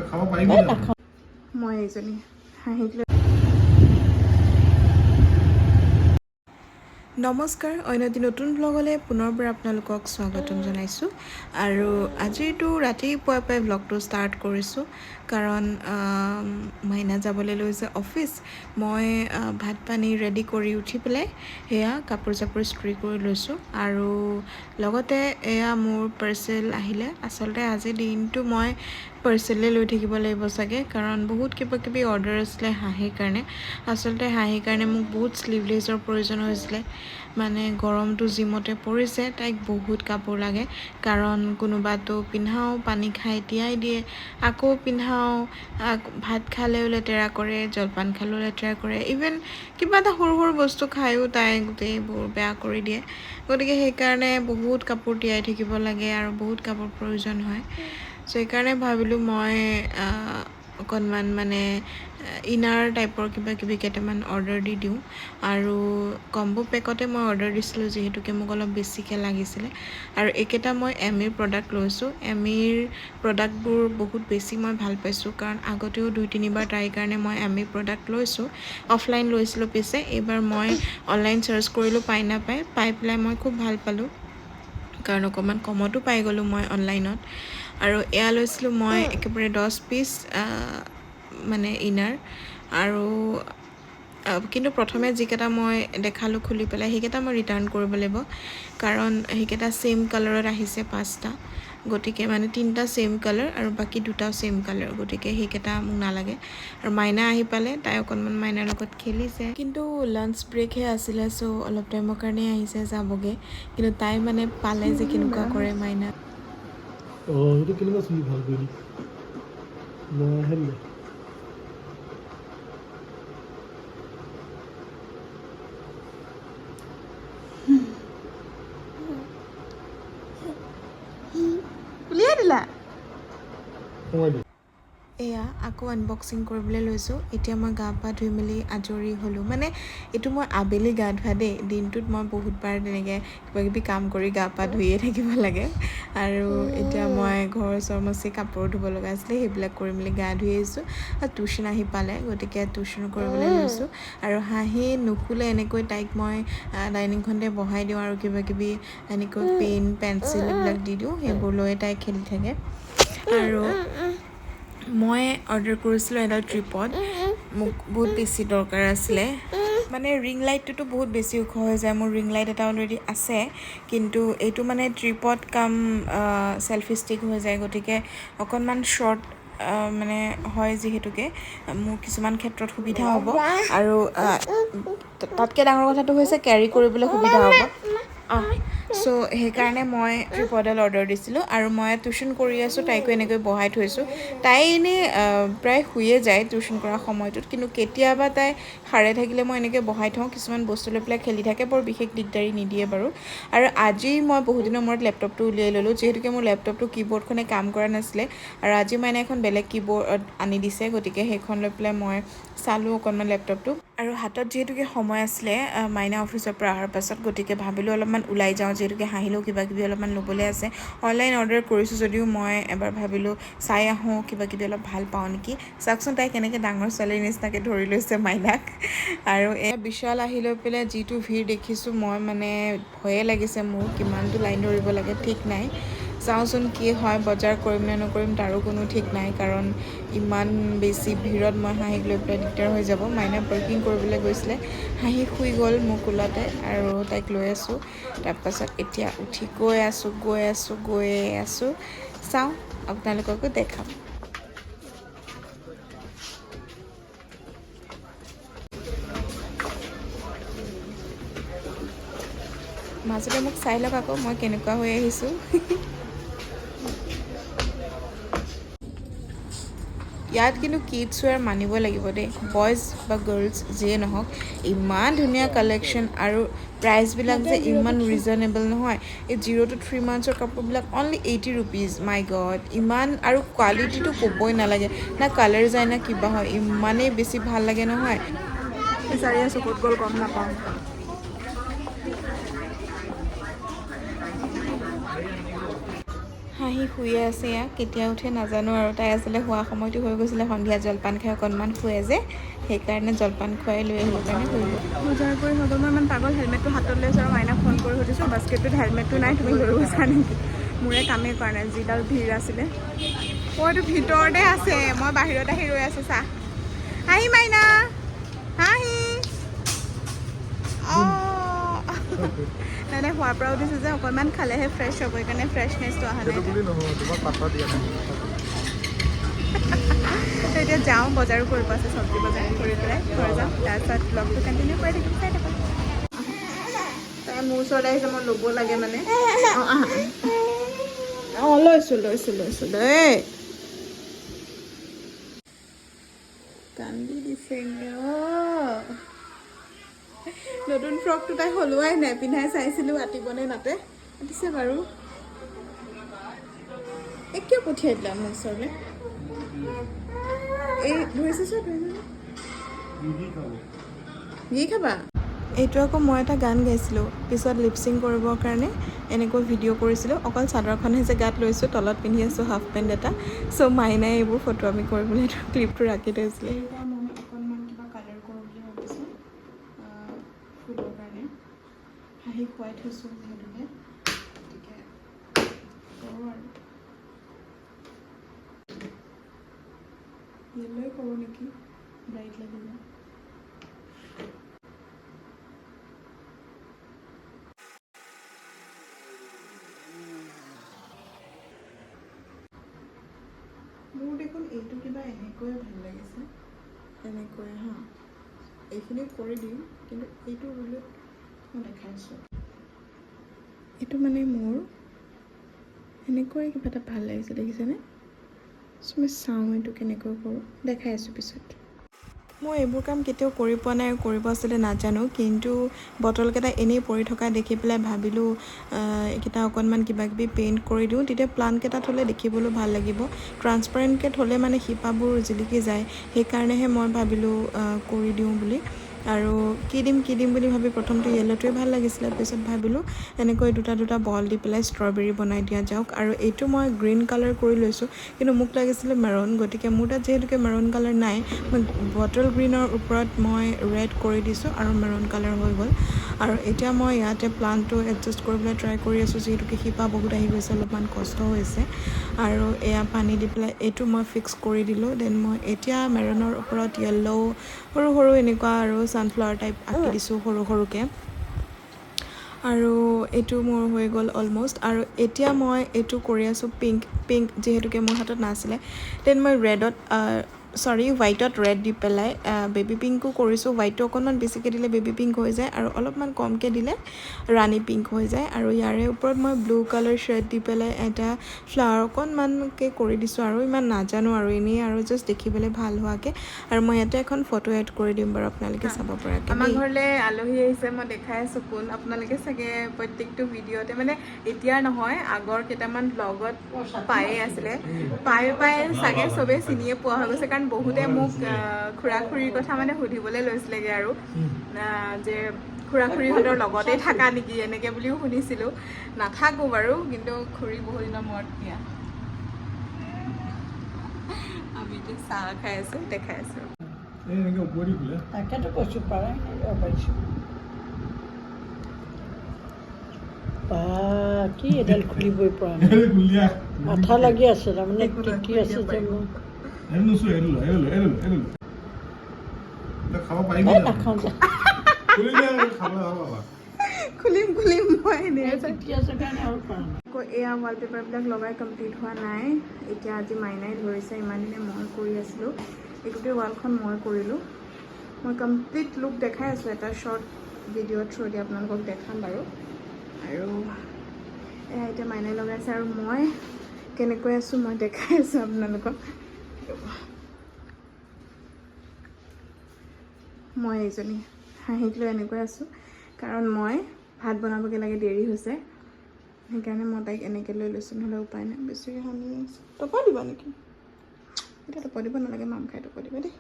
খাব পাৰিবি না মই এইজনী হাঁহিক লৈ নমস্কাৰ অন্য এটি নতুন ব্লগলৈ পুনৰবাৰ আপোনালোকক স্বাগতম জনাইছোঁ আৰু আজিতো ৰাতিপুৱাই পুৱাই ব্লগটো ষ্টাৰ্ট কৰিছোঁ কাৰণ মাইনা যাবলৈ লৈছে অফিচ মই ভাত পানী ৰেডি কৰি উঠি পেলাই সেয়া কাপোৰ চাপোৰ ইস্ত্ৰি কৰি লৈছোঁ আৰু লগতে এয়া মোৰ পাৰ্চেল আহিলে আচলতে আজি দিনটো মই পাৰ্চেলে লৈ থাকিব লাগিব চাগে কাৰণ বহুত কিবা কিবি অৰ্ডাৰ আছিলে হাঁহিৰ কাৰণে আচলতে হাঁহিৰ কাৰণে মোক বহুত স্লিভলেছৰ প্ৰয়োজন হৈছিলে মানে গৰমটো যিমতে পৰিছে তাইক বহুত কাপোৰ লাগে কাৰণ কোনোবাতো পিন্ধাওঁ পানী খাই তিয়াই দিয়ে আকৌ পিন্ধাওঁ ভাত খালেও লেতেৰা কৰে জলপান খালেও লেতেৰা কৰে ইভেন কিবা এটা সৰু সৰু বস্তু খায়ো তাই গোটেইবোৰ বেয়া কৰি দিয়ে গতিকে সেইকাৰণে বহুত কাপোৰ তিয়াই থাকিব লাগে আৰু বহুত কাপোৰ প্ৰয়োজন হয় চ' সেইকাৰণে ভাবিলোঁ মই অকণমান মানে ইনাৰ টাইপৰ কিবা কিবি কেইটামান অৰ্ডাৰ দি দিওঁ আৰু কম্বো পেকতে মই অৰ্ডাৰ দিছিলোঁ যিহেতুকে মোক অলপ বেছিকৈ লাগিছিলে আৰু এইকেইটা মই এমিৰ প্ৰডাক্ট লৈছোঁ এমিৰ প্ৰডাক্টবোৰ বহুত বেছি মই ভাল পাইছোঁ কাৰণ আগতেও 2-3বাৰ তাইৰ কাৰণে মই এমিৰ প্ৰডাক্ট লৈছোঁ অফলাইন লৈছিলোঁ পিছে এইবাৰ মই অনলাইন চাৰ্চ কৰিলোঁ পাই পেলাই মই খুব ভাল পালোঁ কাৰণ অকণমান কমতো পাই গ'লোঁ মই অনলাইনত আৰু এয়া লৈছিলোঁ মই একেবাৰে 10 পিচ মানে ইনাৰ আৰু কিন্তু প্ৰথমে যিকেইটা মই দেখালোঁ খুলি পেলাই সেইকেইটা মই ৰিটাৰ্ণ কৰিব লাগিব কাৰণ সেইকেইটা ছেইম কালাৰত আহিছে 5টা গতিকে মানে 3টা ছেইম কালাৰ আৰু বাকী 2টা ছেইম কালাৰ গতিকে সেইকেইটা মোক নালাগে আৰু মাইনা আহি পালে তাই অকণমান মাইনাৰ লগত খেলিছে কিন্তু লাঞ্চ ব্ৰেকহে আছিলে চ' অলপ টাইমৰ কাৰণেই আহিছে যাবগৈ কিন্তু তাই মানে পালে যে কেনেকুৱা কৰে মাইনা এইটো কেনেকুৱা চুলি ভাল কৰি দি উলিয়াই দিলা সোমাই দি এয়া আকৌ আনবক্সিং কৰিবলৈ লৈছোঁ এতিয়া মই গা পা ধুই মেলি আজৰি হ'লোঁ মানে এইটো মই আবেলি গা ধোৱা দেই দিনটোত মই বহুতবাৰ তেনেকৈ কিবা কিবি কাম কৰি গা পা ধুয়ে থাকিব লাগে আৰু এতিয়া মই ঘৰ চৰ মচি কাপোৰ ধুব লগা আছিলে সেইবিলাক কৰি মেলি গা ধুই আহিছোঁ আৰু টিউশ্যন আহি পালে গতিকে টিউশ্যন কৰিবলৈ লৈছোঁ আৰু হাঁহি নুশুলে এনেকৈ তাইক মই ডাইনিংখনতে বহাই দিওঁ আৰু কিবা কিবি এনেকৈ পেন পেঞ্চিল এইবিলাক দি দিওঁ সেইবোৰ লৈ তাই খেলি থাকে আৰু মই অৰ্ডাৰ কৰিছিলোঁ এডাল ট্ৰিপড মোক বহুত বেছি দৰকাৰ আছিলে মানে ৰিং লাইটটোতো বহুত বেছি ওখ হৈ যায় মোৰ ৰিং লাইট এটা অলৰেডি আছে কিন্তু এইটো মানে ট্ৰিপড কাম চেলফি ষ্টিক হৈ যায় গতিকে অকণমান শ্বৰ্ট মানে হয় যিহেতুকে মোৰ কিছুমান ক্ষেত্ৰত সুবিধা হ'ব আৰু তাতকৈ ডাঙৰ কথাটো হৈছে কেৰি কৰিবলৈ সুবিধা হ'ব চ' সেইকাৰণে মই ট্ৰিপডাল অৰ্ডাৰ দিছিলোঁ আৰু মই টিউশ্যন কৰি আছোঁ তাইকো এনেকৈ বহাই থৈছোঁ তাই এনেই প্ৰায় শুয়ে যায় টিউশ্যন কৰা সময়টোত কিন্তু কেতিয়াবা তাই সাৰে থাকিলে মই এনেকৈ বহাই থওঁ কিছুমান বস্তু লৈ পেলাই খেলি থাকে বৰ বিশেষ দিগদাৰি নিদিয়ে বাৰু আৰু আজি মই বহুদিনৰ মূৰত লেপটপটো উলিয়াই ল'লোঁ যিহেতুকে মোৰ লেপটপটো কীবৰ্ডখনে কাম কৰা নাছিলে আৰু আজি মানে এখন বেলেগ কীবৰ্ড আনি দিছে গতিকে সেইখন লৈ পেলাই মই চালোঁ অকণমান লেপটপটো আৰু হাতত যিহেতুকে সময় আছিলে মাইনা অফিচৰ পৰা অহাৰ পাছত গতিকে ভাবিলোঁ অলপমান ওলাই যাওঁ যিহেতুকে হাঁহিলেও কিবা কিবি অলপমান ল'বলৈ আছে অনলাইন অৰ্ডাৰ কৰিছোঁ যদিও মই এবাৰ ভাবিলোঁ চাই আহোঁ কিবা কিবি অলপ ভাল পাওঁ নেকি চাওকচোন তাই কেনেকৈ ডাঙৰ ছোৱালীৰ নিচিনাকৈ ধৰি লৈছে মাইনাক আৰু এই বিশাল আহি লৈ পেলাই যিটো ভিৰ দেখিছোঁ মই মানে ভয়ে লাগিছে মোৰ কিমানটো লাইন ধৰিব লাগে ঠিক নাই চাওঁচোন কি হয় বজাৰ কৰিম নে নকৰিম তাৰো কোনো ঠিক নাই কাৰণ ইমান বেছি ভিৰত মই হাঁহিক লৈ পেলাই দিগদাৰ হৈ যাব মাইনা পাৰ্কিং কৰিবলৈ গৈছিলে হাঁহি শুই গ'ল মোৰ কোলাতে আৰু তাইক লৈ আছোঁ তাৰপাছত এতিয়া উঠি গৈ আছোঁ চাওঁ আপোনালোককো দেখাম মাজতে মোক চাই লওক আকৌ মই কেনেকুৱা হৈ আহিছোঁ ইয়াত কিন্তু কিডছ ৱেৰ মানিব লাগিব দেই বইজ বা গাৰ্লছ যিয়ে নহওক ইমান ধুনীয়া কালেকশ্যন আৰু প্ৰাইচবিলাক যে ইমান ৰিজনেবল নহয় এই 0 to 3 monthsৰ কাপোৰবিলাক অনলি 80 rupees মাই গড ইমান আৰু কোৱালিটিটো ক'বই নালাগে না কালাৰ যায় না কিবা হয় ইমানেই বেছি ভাল লাগে নহয় বিচাৰি আছোঁ ক'ত গ'ল গম নাপাওঁ হাঁহি শুয়ে আছে এয়া কেতিয়া উঠে নাজানো আৰু তাই আচলতে শোৱা সময়টো হৈ গৈছিলে সন্ধিয়া জলপান খাই অকণমান শুৱে যে সেইকাৰণে জলপান খুৱাই লৈ আহিবৰ কাৰণে শুলো বজাৰ কৰি হৈ গ'ল মই ইমান পাগল হেলমেটটো হাতত লৈছোঁ আৰু মাইনাক ফোন কৰি সুধিছোঁ বাস্কেটটোত হেলমেটটো নাই তুমি লৈ গৈছা নেকি মোৰে কামেই কৰা নাই যিডাল ভিৰ আছিলে এইটো ভিতৰতে আছে মই বাহিৰত আহি ৰৈ আছোঁ চাহ হাঁহি মাইনা হাঁহি নাই শোৱাৰ পৰা উঠিছোঁ যে অকণমান খালেহে ফ্ৰেছ হ'ব সেইকাৰণে ফ্ৰেছনেছটো অহা নাই এতিয়া যাওঁ বজাৰো কৰিব আছে চব্জি বজাৰ কৰি পেলাই ঘৰ যাওঁ তাৰপিছত ব্লগটো কণ্টিনিউ কৰি থাকিম চাই থাকোঁ তাই মোৰ ওচৰত আহিছে মই ল'ব লাগে মানে অঁ লৈছোঁ দেই কান্দি দিছেগৈ নতুন ফ্ৰকটো তাই সলোৱাই নাই পিন্ধাই চাইছিলোঁ আতিবনে নাতে আতিছে বাৰু এই কিয় পঠিয়াই দিলা মোৰ ওচৰলৈ এই ধৰিছে ঘি খাবা এইটো আকৌ মই এটা গান গাইছিলোঁ পিছত লিপচিং কৰিবৰ কাৰণে এনেকৈ ভিডিঅ' কৰিছিলোঁ অকল চাদৰখনহে যে গাত লৈছোঁ তলত পিন্ধি আছোঁ হাফ পেণ্ট এটা চ' মাইনাই এইবোৰ ফটো আমি কৰিবলৈ ক্লিপটো ৰাখি থৈছিলে মই অকণমান কিবা কালাৰ কৰোঁ বুলি ভাবিছোঁ ফুলৰ কাৰণে হাঁহি খুৱাই থৈছোঁ যিহেতুকে গতিকে কৰোঁ আৰু য়েল্লোই কৰোঁ নেকি ব্ৰাইট লাগিব মোৰ দেখোন এইটো কিবা এনেকৈয়ে ভাল লাগিছে এনেকৈ হা এইখিনি কৰি দিম কিন্তু এইটো ৰুলত মই দেখাইছোঁ এইটো মানে মোৰ এনেকৈ কিবা এটা ভাল লাগিছে দেখিছেনে চ' মই চাওঁ এইটো কেনেকৈ কৰোঁ দেখাই আছোঁ পিছত মই এইবোৰ কাম কেতিয়াও কৰি পোৱা নাই আৰু কৰিব আছিলে নাজানো কিন্তু বটলকেইটা এনেই পৰি থকা দেখি পেলাই ভাবিলোঁ এইকেইটা অকণমান কিবাকিবি পেইণ্ট কৰি দিওঁ তেতিয়া প্লাণ্টকেইটা থ'লে দেখিবলৈ ভাল লাগিব ট্ৰান্সপাৰেণ্টকৈ থ'লে মানে শিপাবোৰ জিলিকি যায় সেইকাৰণেহে মই ভাবিলোঁ কৰি দিওঁ বুলি আৰু কি দিম বুলি ভাবি প্ৰথমতে য়েল্লোটোৱে ভাল লাগিছিলে পিছত ভাবিলোঁ এনেকৈ দুটা বল দি পেলাই ষ্ট্ৰবেৰী বনাই দিয়া যাওক আৰু এইটো মই গ্ৰীণ কালাৰ কৰি লৈছোঁ কিন্তু মোক লাগিছিলে মেৰুন গতিকে মোৰ তাত যিহেতুকে মেৰুন কালাৰ নাই মই বটল গ্ৰীণৰ ওপৰত মই ৰেড কৰি দিছোঁ আৰু মেৰুন কালাৰ হৈ গ'ল আৰু এতিয়া মই ইয়াতে প্লাণ্টটো এডজাষ্ট কৰিবলৈ ট্ৰাই কৰি আছোঁ যিহেতুকে শিপা বহুত আহি গৈছে অলপমান কষ্ট হৈছে আৰু এয়া পানী দি পেলাই এইটো মই ফিক্স কৰি দিলোঁ দেন মই এতিয়া মেৰুনৰ ওপৰত য়েল্লো সৰু এনেকুৱা আৰু ছানফ্লাৱাৰ টাইপ আঁকি দিছোঁ সৰুকৈ আৰু এইটো মোৰ হৈ গ'ল অলম'ষ্ট আৰু এতিয়া মই এইটো কৰি আছোঁ পিংক যিহেতুকে মোৰ হাতত নাছিলে দেন মই হোৱাইটত ৰেড দি পেলাই বেবী পিংকো কৰিছোঁ হোৱাইটটো অকণমান বেছিকৈ দিলে বেবী পিংক হৈ যায় আৰু অলপমান কমকৈ দিলে ৰাণী পিংক হৈ যায় আৰু ইয়াৰে ওপৰত মই ব্লু কালাৰ শ্বেড দি পেলাই এটা ফ্লাৱাৰ অকণমানকৈ কৰি দিছোঁ আৰু ইমান নাজানো আৰু এনেই আৰু জাষ্ট দেখিবলৈ ভাল হোৱাকৈ আৰু মই ইয়াতে এখন ফটো এড কৰি দিম বাৰু আপোনালোকে চাব পৰাকৈ আমাৰ ঘৰলৈ আলহী আহিছে মই দেখাই আছোঁ কোন আপোনালোকে চাগে প্ৰত্যেকটো ভিডিঅ'তে মানে এতিয়া নহয় আগৰ কেইটামান ব্লগত পায়ে আছিলে পাই চাগে চবেই চিনিয়ে পোৱা হৈ গৈছে কাৰণ বহুতে মোক খুৰা খুৰীৰ কথা মানে সুধিবলৈ লৈছিলেগৈ আৰু যে খুৰা খুৰীহঁতৰ লগতেই থাকা নেকি এনেকৈ বুলিও শুনিছিলোঁ নাথাকোঁ বাৰু কিন্তু খুৰী বহুত দিনৰ মূৰত দিয়া আমি এতিয়া চাহ খাই আছোঁ দেখাই আছোঁ তাকেতো কৈছোঁ পাৰে পাৰিছোঁ কি এডাল খুলিবই পৰা নাই মাথা লাগি আছে তাৰমানে টিকি আছে যে মোৰ নাখাওঁ যে খুলিম মই টিকি আছে কাৰণে আৰু পৰা নাই আকৌ এয়া ৱালপেপাৰবিলাক লগাই কমপ্লিট হোৱা নাই এতিয়া আজি মাইনাই ধৰিছে ইমান দিনে মই কৰি আছিলোঁ এই গোটেই ৱালখন মই কৰিলোঁ মই কমপ্লিট লুক দেখাই আছোঁ এটা শ্বৰ্ট ভিডিঅ' থ্ৰু দি আপোনালোকক দেখাম বাৰু আৰু এয়া এতিয়া মাইনাই লগাইছে আৰু মই কেনেকৈ আছোঁ মই দেখাই আছোঁ আপোনালোকক মই এইজনী হাঁহিক লৈ এনেকৈ আছোঁ কাৰণ মই ভাত বনাবগৈ লাগে দেৰি হৈছে সেইকাৰণে মই তাইক এনেকৈ লৈ লৈছোঁ নহ'লে উপায় নাই বেছিকৈ হাঁহি আছে টপা দিবা নেকি এতিয়া টপা দিব নালাগে মাম খাই টপা দিবা দেই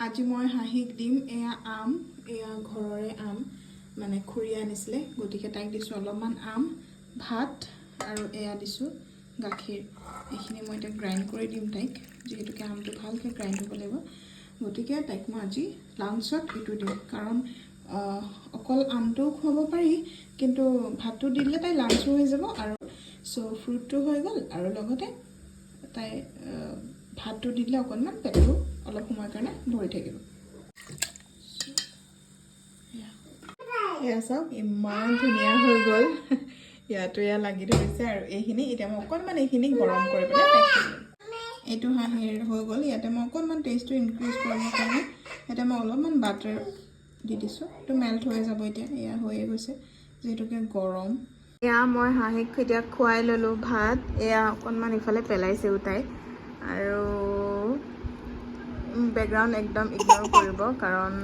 আজি মই হাঁহিক দিম এয়া আম এয়া ঘৰৰে আম মানে খুৰীয়ে আনিছিলে গতিকে তাইক দিছোঁ অলপমান আম ভাত আৰু এয়া দিছোঁ গাখীৰ এইখিনি মই এতিয়া গ্ৰাইণ্ড কৰি দিম তাইক যিহেতুকে আমটো ভালকৈ গ্ৰাইণ্ড হ'ব লাগিব গতিকে তাইক মই আজি লাঞ্চত এইটো দিম কাৰণ অকল আমটোও খুৱাব পাৰি কিন্তু ভাতটো দিলে তাই লাঞ্চো হৈ যাব আৰু চ' ফ্ৰুটটো হৈ গ'ল আৰু লগতে তাই ভাতটো দিলে অকণমান পেটটো অলপ সময়ৰ কাৰণে ভৰি থাকিব এয়া চাওক ইমান ধুনীয়া হৈ গ'ল ইয়াতো এয়া লাগি ধৰিছে আৰু এইখিনি এতিয়া মই অকণমান এইখিনি গৰম কৰি পেলাই এইটো হাঁহেৰ হৈ গ'ল ইয়াতে মই অকণমান টেষ্টটো ইনক্ৰিজ কৰিবৰ কাৰণে ইয়াতে মই অলপমান বাটাৰ দি দিছোঁ এইটো মেল্ট হৈ যাব এতিয়া এয়া হৈয়ে গৈছে যিহেতুকে গৰম এয়া মই হাঁহেক এতিয়া খুৱাই ল'লোঁ ভাত এয়া অকণমান ইফালে পেলাইছেও তাই আৰু বেকগ্ৰাউণ্ড একদম ইগন'ৰ কৰিব কাৰণ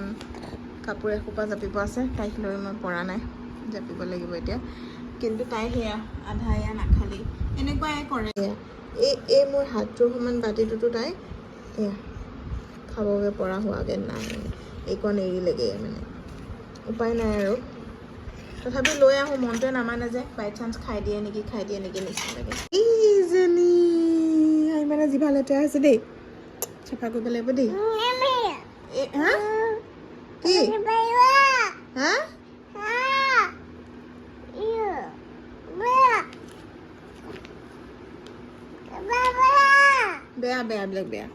কাপোৰ এসোপা জাপিব আছে তাইক লৈ মই পৰা নাই জাপিব লাগিব এতিয়া কিন্তু তাই সেয়া আধা এয়া নাখালি এনেকুৱাই কৰে এই মোৰ হাতটোৰ সমান বাতিটোতো তাই এয়া খাবগৈ পৰা হোৱাগৈ নাই এইকণ এৰিলেগৈ মানে উপায় নাই আৰু তথাপি লৈ আহোঁ মনটোৱে নামানে যে বাই চান্স খাই দিয়ে নেকি নিচিনা লাগে ইজনী মানে জিভা লেতেৰা হৈছে দেই চাফা কৰিব লাগিব দেই হা কি হা বেয়া বেয়া বেয়া